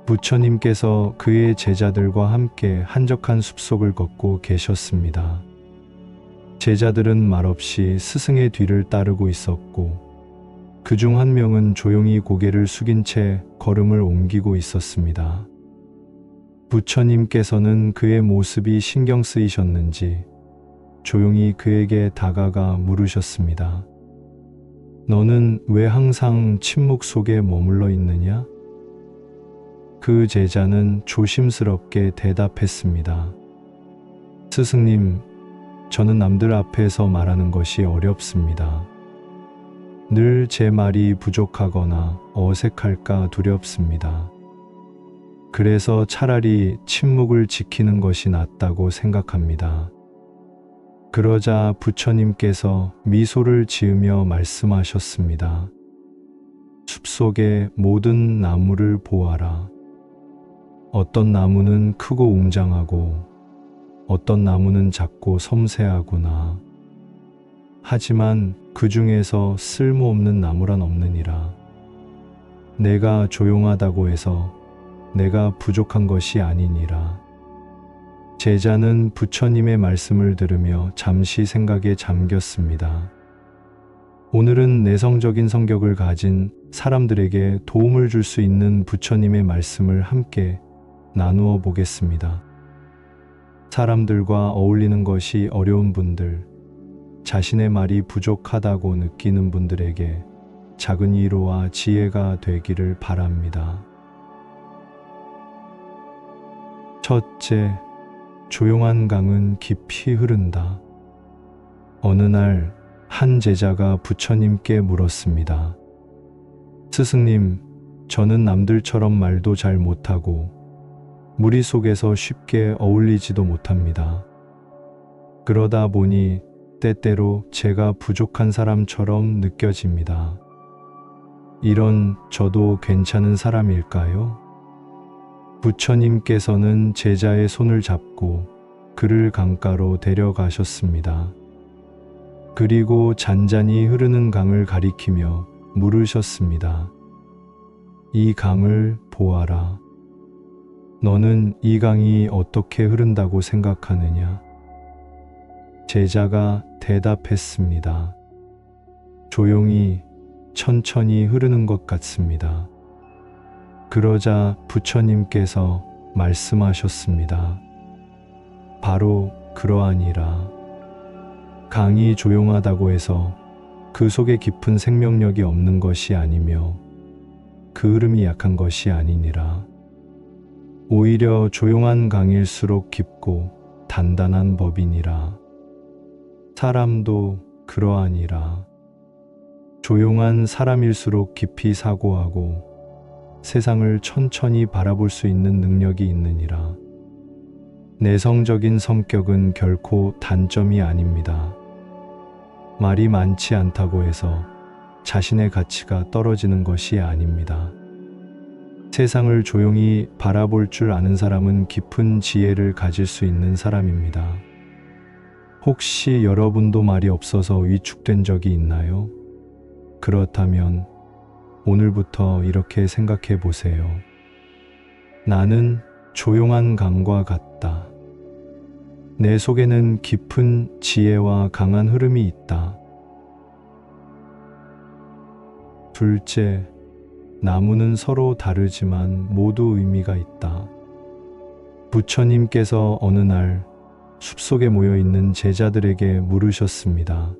부처님께서 그의 제자들과 함께 한적한 숲속을 걷고 계셨습니다. 제자들은 말없이 스승의 뒤를 따르고 있었고 그중 한 명은 조용히 고개를 숙인 채 걸음을 옮기고 있었습니다. 부처님께서는 그의 모습이 신경 쓰이셨는지 조용히 그에게 다가가 물으셨습니다. 너는 왜 항상 침묵 속에 머물러 있느냐? 그 제자는 조심스럽게 대답했습니다. 스승님, 저는 남들 앞에서 말하는 것이 어렵습니다. 늘 제 말이 부족하거나 어색할까 두렵습니다. 그래서 차라리 침묵을 지키는 것이 낫다고 생각합니다. 그러자 부처님께서 미소를 지으며 말씀하셨습니다. 숲속의 모든 나무를 보아라. 어떤 나무는 크고 웅장하고 어떤 나무는 작고 섬세하구나. 하지만 그 중에서 쓸모없는 나무란 없느니라. 내가 조용하다고 해서 내가 부족한 것이 아니니라. 제자는 부처님의 말씀을 들으며 잠시 생각에 잠겼습니다. 오늘은 내성적인 성격을 가진 사람들에게 도움을 줄 수 있는 부처님의 말씀을 함께 나누어 보겠습니다. 사람들과 어울리는 것이 어려운 분들, 자신의 말이 부족하다고 느끼는 분들에게 작은 위로와 지혜가 되기를 바랍니다. 첫째, 조용한 강은 깊이 흐른다. 어느 날 한 제자가 부처님께 물었습니다. 스승님, 저는 남들처럼 말도 잘 못하고 무리 속에서 쉽게 어울리지도 못합니다. 그러다 보니 때때로 제가 부족한 사람처럼 느껴집니다. 이런 저도 괜찮은 사람일까요? 부처님께서는 제자의 손을 잡고 그를 강가로 데려가셨습니다. 그리고 잔잔히 흐르는 강을 가리키며 물으셨습니다. 이 강을 보아라. 너는 이 강이 어떻게 흐른다고 생각하느냐? 제자가 대답했습니다. 조용히 천천히 흐르는 것 같습니다. 그러자 부처님께서 말씀하셨습니다. 바로 그러하니라. 강이 조용하다고 해서 그 속에 깊은 생명력이 없는 것이 아니며 그 흐름이 약한 것이 아니니라. 오히려 조용한 강일수록 깊고 단단한 법이니라. 사람도 그러하니라. 조용한 사람일수록 깊이 사고하고 세상을 천천히 바라볼 수 있는 능력이 있느니라. 내성적인 성격은 결코 단점이 아닙니다. 말이 많지 않다고 해서 자신의 가치가 떨어지는 것이 아닙니다. 세상을 조용히 바라볼 줄 아는 사람은 깊은 지혜를 가질 수 있는 사람입니다. 혹시 여러분도 말이 없어서 위축된 적이 있나요? 그렇다면 오늘부터 이렇게 생각해 보세요. 나는 조용한 강과 같다. 내 속에는 깊은 지혜와 강한 흐름이 있다. 둘째, 나무는 서로 다르지만 모두 의미가 있다. 부처님께서 어느 날 숲속에 모여 있는 제자들에게 물으셨습니다.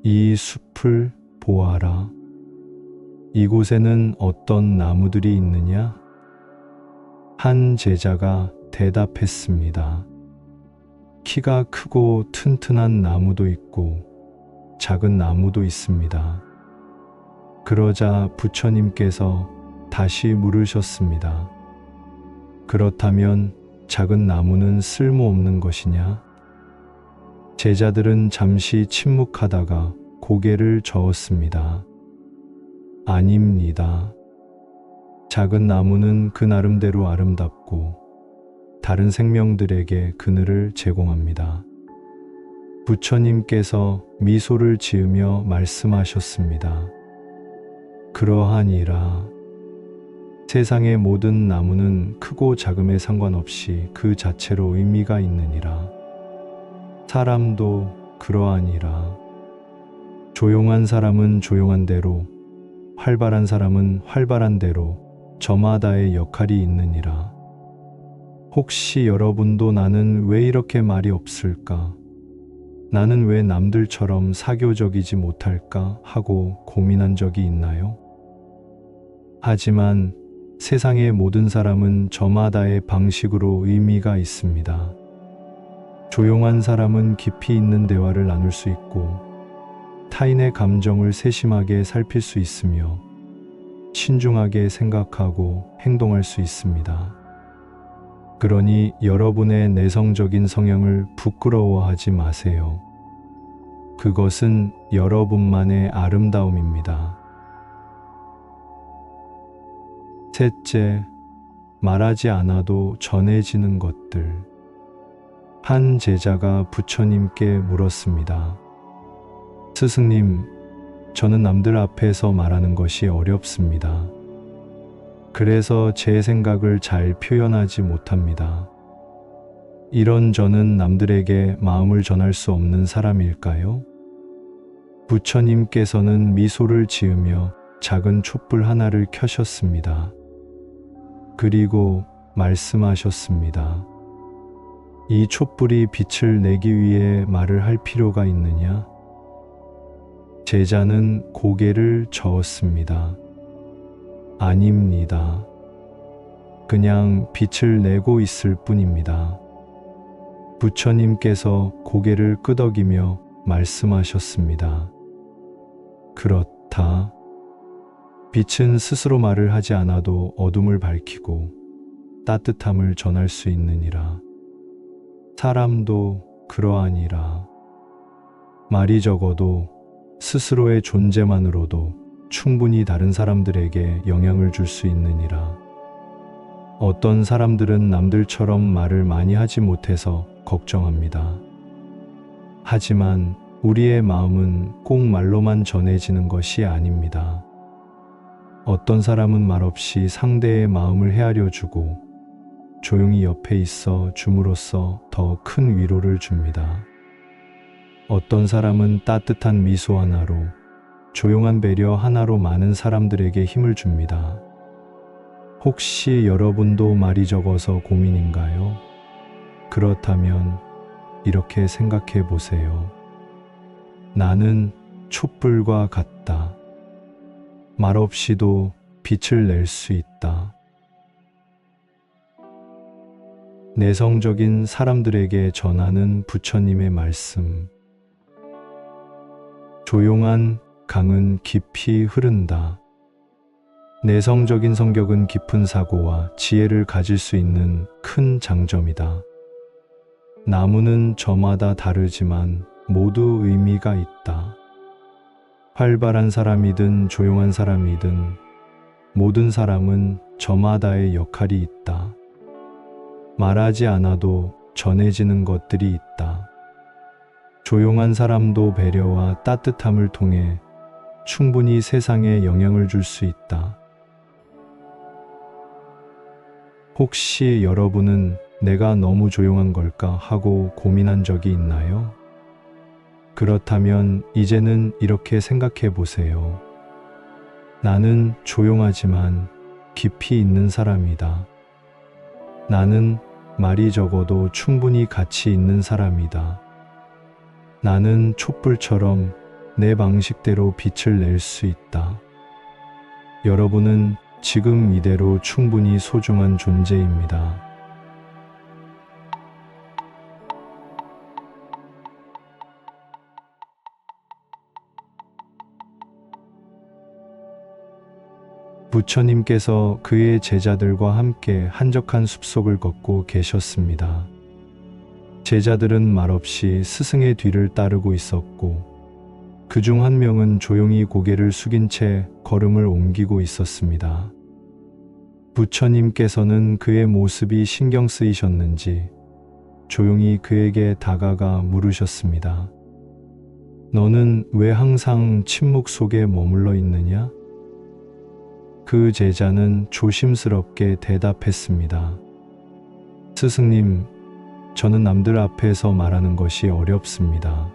이 숲을 보아라. 이곳에는 어떤 나무들이 있느냐? 한 제자가 대답했습니다. 키가 크고 튼튼한 나무도 있고 작은 나무도 있습니다. 그러자 부처님께서 다시 물으셨습니다. 그렇다면 작은 나무는 쓸모없는 것이냐? 제자들은 잠시 침묵하다가 고개를 저었습니다. 아닙니다. 작은 나무는 그 나름대로 아름답고 다른 생명들에게 그늘을 제공합니다. 부처님께서 미소를 지으며 말씀하셨습니다. 그러하니라. 세상의 모든 나무는 크고 작음에 상관없이 그 자체로 의미가 있느니라. 사람도 그러하니라. 조용한 사람은 조용한 대로, 활발한 사람은 활발한 대로 저마다의 역할이 있느니라. 혹시 여러분도 나는 왜 이렇게 말이 없을까? 나는 왜 남들처럼 사교적이지 못할까? 하고 고민한 적이 있나요? 하지만 세상의 모든 사람은 저마다의 방식으로 의미가 있습니다. 조용한 사람은 깊이 있는 대화를 나눌 수 있고, 타인의 감정을 세심하게 살필 수 있으며, 신중하게 생각하고 행동할 수 있습니다. 그러니 여러분의 내성적인 성향을 부끄러워하지 마세요. 그것은 여러분만의 아름다움입니다. 셋째, 말하지 않아도 전해지는 것들. 한 제자가 부처님께 물었습니다. 스승님, 저는 남들 앞에서 말하는 것이 어렵습니다. 그래서 제 생각을 잘 표현하지 못합니다. 이런 저는 남들에게 마음을 전할 수 없는 사람일까요? 부처님께서는 미소를 지으며 작은 촛불 하나를 켜셨습니다. 그리고 말씀하셨습니다. 이 촛불이 빛을 내기 위해 말을 할 필요가 있느냐? 제자는 고개를 저었습니다. 아닙니다. 그냥 빛을 내고 있을 뿐입니다. 부처님께서 고개를 끄덕이며 말씀하셨습니다. 그렇다. 빛은 스스로 말을 하지 않아도 어둠을 밝히고 따뜻함을 전할 수 있느니라. 사람도 그러하니라. 말이 적어도 스스로의 존재만으로도 충분히 다른 사람들에게 영향을 줄 수 있느니라. 어떤 사람들은 남들처럼 말을 많이 하지 못해서 걱정합니다. 하지만 우리의 마음은 꼭 말로만 전해지는 것이 아닙니다. 어떤 사람은 말없이 상대의 마음을 헤아려 주고 조용히 옆에 있어 줌으로써 더 큰 위로를 줍니다. 어떤 사람은 따뜻한 미소 하나로, 조용한 배려 하나로 많은 사람들에게 힘을 줍니다. 혹시 여러분도 말이 적어서 고민인가요? 그렇다면 이렇게 생각해 보세요. 나는 촛불과 같다. 말없이도 빛을 낼 수 있다. 내성적인 사람들에게 전하는 부처님의 말씀. 조용한 강은 깊이 흐른다. 내성적인 성격은 깊은 사고와 지혜를 가질 수 있는 큰 장점이다. 나무는 저마다 다르지만 모두 의미가 있다. 활발한 사람이든 조용한 사람이든 모든 사람은 저마다의 역할이 있다. 말하지 않아도 전해지는 것들이 있다. 조용한 사람도 배려와 따뜻함을 통해 충분히 세상에 영향을 줄 수 있다. 혹시 여러분은 내가 너무 조용한 걸까 하고 고민한 적이 있나요? 그렇다면 이제는 이렇게 생각해 보세요. 나는 조용하지만 깊이 있는 사람이다. 나는 말이 적어도 충분히 가치 있는 사람이다. 나는 촛불처럼 내 방식대로 빛을 낼 수 있다. 여러분은 지금 이대로 충분히 소중한 존재입니다. 부처님께서 그의 제자들과 함께 한적한 숲속을 걷고 계셨습니다. 제자들은 말없이 스승의 뒤를 따르고 있었고, 그중 한 명은 조용히 고개를 숙인 채 걸음을 옮기고 있었습니다. 부처님께서는 그의 모습이 신경 쓰이셨는지 조용히 그에게 다가가 물으셨습니다. 너는 왜 항상 침묵 속에 머물러 있느냐? 그 제자는 조심스럽게 대답했습니다. 스승님, 저는 남들 앞에서 말하는 것이 어렵습니다.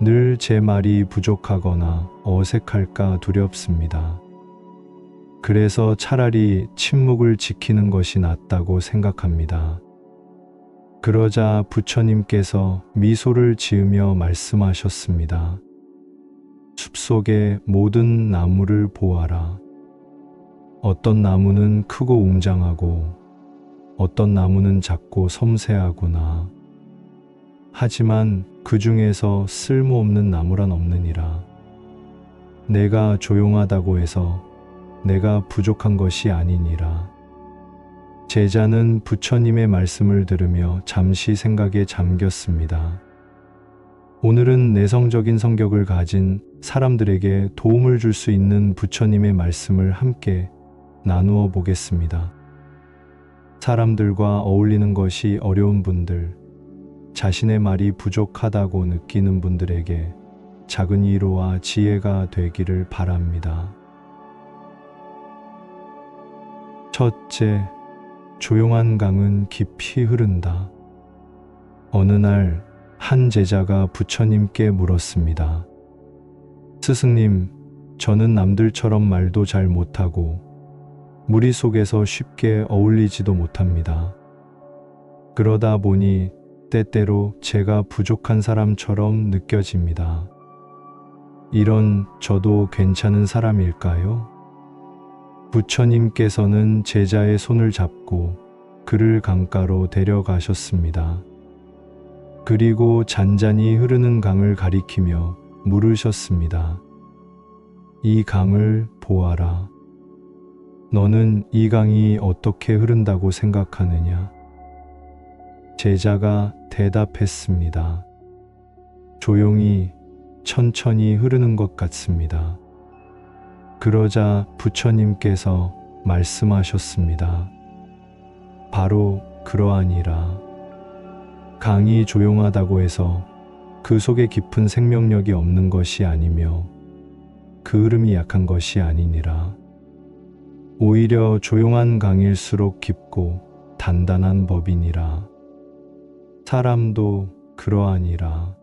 늘 제 말이 부족하거나 어색할까 두렵습니다. 그래서 차라리 침묵을 지키는 것이 낫다고 생각합니다. 그러자 부처님께서 미소를 지으며 말씀하셨습니다. 숲속의 모든 나무를 보아라. 어떤 나무는 크고 웅장하고 어떤 나무는 작고 섬세하구나. 하지만 그 중에서 쓸모없는 나무란 없느니라. 내가 조용하다고 해서 내가 부족한 것이 아니니라. 제자는 부처님의 말씀을 들으며 잠시 생각에 잠겼습니다. 오늘은 내성적인 성격을 가진 사람들에게 도움을 줄 수 있는 부처님의 말씀을 함께 나누어 보겠습니다. 사람들과 어울리는 것이 어려운 분들, 자신의 말이 부족하다고 느끼는 분들에게 작은 위로와 지혜가 되기를 바랍니다. 첫째, 조용한 강은 깊이 흐른다. 어느 날 한 제자가 부처님께 물었습니다. 스승님, 저는 남들처럼 말도 잘 못하고 무리 속에서 쉽게 어울리지도 못합니다. 그러다 보니 때때로 제가 부족한 사람처럼 느껴집니다. 이런 저도 괜찮은 사람일까요? 부처님께서는 제자의 손을 잡고 그를 강가로 데려가셨습니다. 그리고 잔잔히 흐르는 강을 가리키며 물으셨습니다. 이 강을 보아라. 너는 이 강이 어떻게 흐른다고 생각하느냐? 제자가 대답했습니다. 조용히, 천천히 흐르는 것 같습니다. 그러자 부처님께서 말씀하셨습니다. 바로 그러하니라. 강이 조용하다고 해서 그 속에 깊은 생명력이 없는 것이 아니며 그 흐름이 약한 것이 아니니라. 오히려 조용한 강일수록 깊고 단단한 법이니라. 사람도 그러하니라.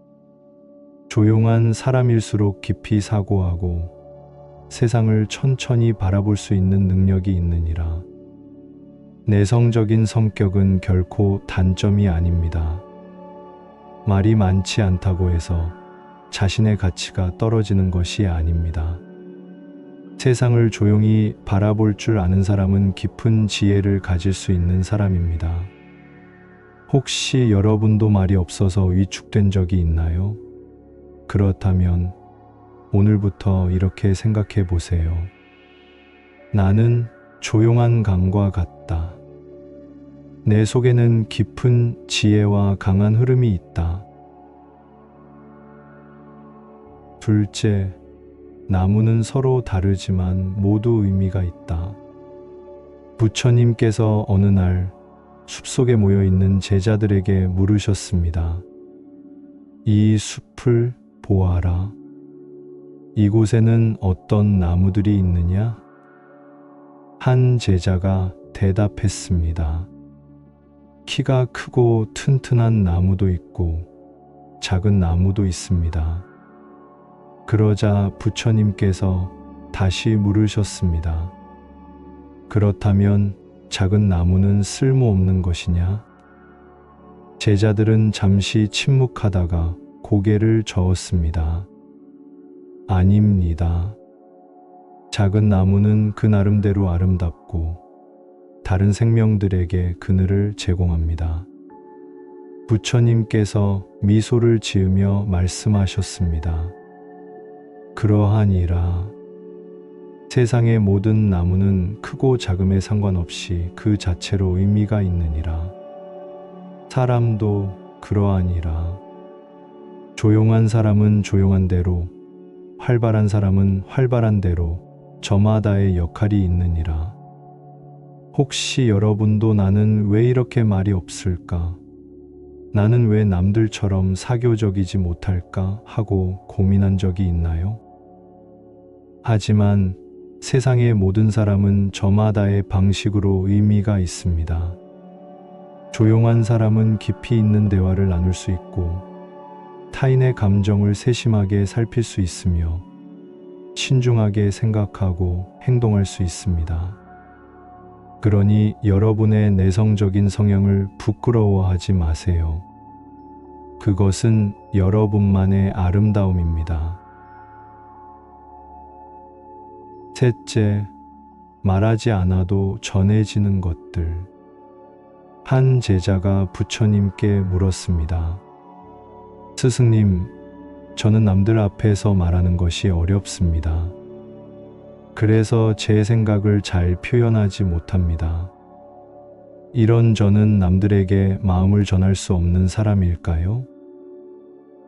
조용한 사람일수록 깊이 사고하고 세상을 천천히 바라볼 수 있는 능력이 있느니라. 내성적인 성격은 결코 단점이 아닙니다. 말이 많지 않다고 해서 자신의 가치가 떨어지는 것이 아닙니다. 세상을 조용히 바라볼 줄 아는 사람은 깊은 지혜를 가질 수 있는 사람입니다. 혹시 여러분도 말이 없어서 위축된 적이 있나요? 그렇다면 오늘부터 이렇게 생각해 보세요. 나는 조용한 강과 같다. 내 속에는 깊은 지혜와 강한 흐름이 있다. 둘째, 나무는 서로 다르지만 모두 의미가 있다. 부처님께서 어느 날 숲속에 모여 있는 제자들에게 물으셨습니다. 이 숲을 보아라. 이곳에는 어떤 나무들이 있느냐? 한 제자가 대답했습니다. 키가 크고 튼튼한 나무도 있고 작은 나무도 있습니다. 그러자 부처님께서 다시 물으셨습니다. 그렇다면 작은 나무는 쓸모없는 것이냐? 제자들은 잠시 침묵하다가 고개를 저었습니다. 아닙니다. 작은 나무는 그 나름대로 아름답고 다른 생명들에게 그늘을 제공합니다. 부처님께서 미소를 지으며 말씀하셨습니다. 그러하니라. 세상의 모든 나무는 크고 작음에 상관없이 그 자체로 의미가 있느니라. 사람도 그러하니라. 조용한 사람은 조용한 대로, 활발한 사람은 활발한 대로 저마다의 역할이 있느니라. 혹시 여러분도 나는 왜 이렇게 말이 없을까? 나는 왜 남들처럼 사교적이지 못할까? 하고 고민한 적이 있나요? 하지만 세상의 모든 사람은 저마다의 방식으로 의미가 있습니다. 조용한 사람은 깊이 있는 대화를 나눌 수 있고 타인의 감정을 세심하게 살필 수 있으며 신중하게 생각하고 행동할 수 있습니다. 그러니 여러분의 내성적인 성향을 부끄러워하지 마세요. 그것은 여러분만의 아름다움입니다. 셋째, 말하지 않아도 전해지는 것들. 한 제자가 부처님께 물었습니다. 스승님, 저는 남들 앞에서 말하는 것이 어렵습니다. 그래서 제 생각을 잘 표현하지 못합니다. 이런 저는 남들에게 마음을 전할 수 없는 사람일까요?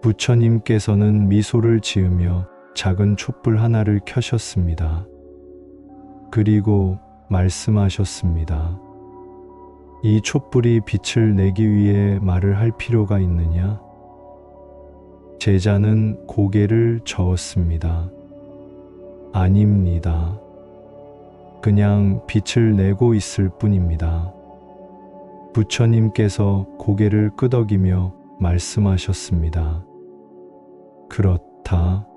부처님께서는 미소를 지으며 작은 촛불 하나를 켜셨습니다. 그리고 말씀하셨습니다. 이 촛불이 빛을 내기 위해 말을 할 필요가 있느냐? 제자는 고개를 저었습니다. 아닙니다. 그냥 빛을 내고 있을 뿐입니다. 부처님께서 고개를 끄덕이며 말씀하셨습니다. 그렇다.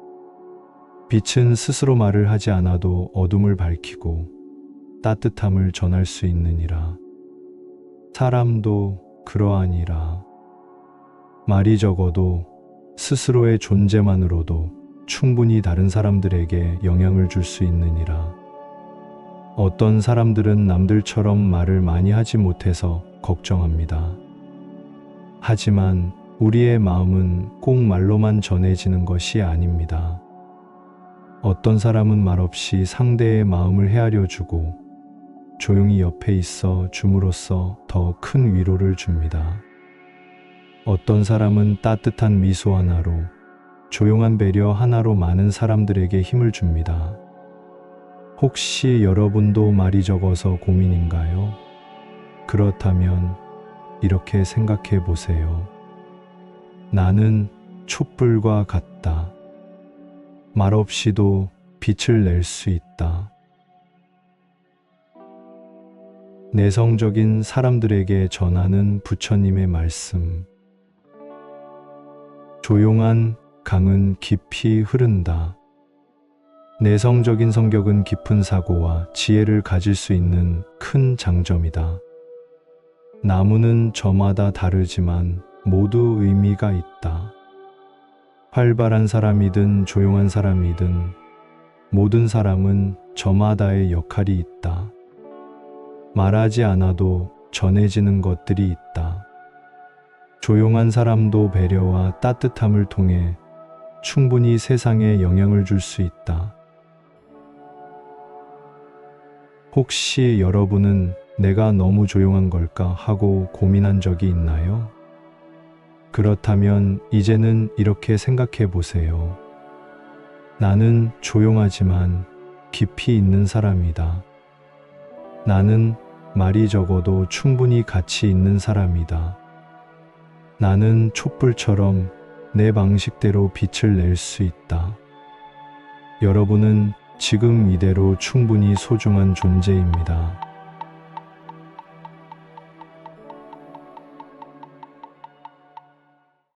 빛은 스스로 말을 하지 않아도 어둠을 밝히고 따뜻함을 전할 수 있느니라. 사람도 그러하니라. 말이 적어도 스스로의 존재만으로도 충분히 다른 사람들에게 영향을 줄 수 있느니라. 어떤 사람들은 남들처럼 말을 많이 하지 못해서 걱정합니다. 하지만 우리의 마음은 꼭 말로만 전해지는 것이 아닙니다. 어떤 사람은 말없이 상대의 마음을 헤아려 주고 조용히 옆에 있어 줌으로써 더 큰 위로를 줍니다. 어떤 사람은 따뜻한 미소 하나로, 조용한 배려 하나로 많은 사람들에게 힘을 줍니다. 혹시 여러분도 말이 적어서 고민인가요? 그렇다면 이렇게 생각해 보세요. 나는 촛불과 같다. 말없이도 빛을 낼 수 있다. 내성적인 사람들에게 전하는 부처님의 말씀. 조용한 강은 깊이 흐른다. 내성적인 성격은 깊은 사고와 지혜를 가질 수 있는 큰 장점이다. 나무는 저마다 다르지만 모두 의미가 있다. 활발한 사람이든 조용한 사람이든 모든 사람은 저마다의 역할이 있다. 말하지 않아도 전해지는 것들이 있다. 조용한 사람도 배려와 따뜻함을 통해 충분히 세상에 영향을 줄 수 있다. 혹시 여러분은 내가 너무 조용한 걸까 하고 고민한 적이 있나요? 그렇다면 이제는 이렇게 생각해 보세요. 나는 조용하지만 깊이 있는 사람이다. 나는 말이 적어도 충분히 가치 있는 사람이다. 나는 촛불처럼 내 방식대로 빛을 낼 수 있다. 여러분은 지금 이대로 충분히 소중한 존재입니다.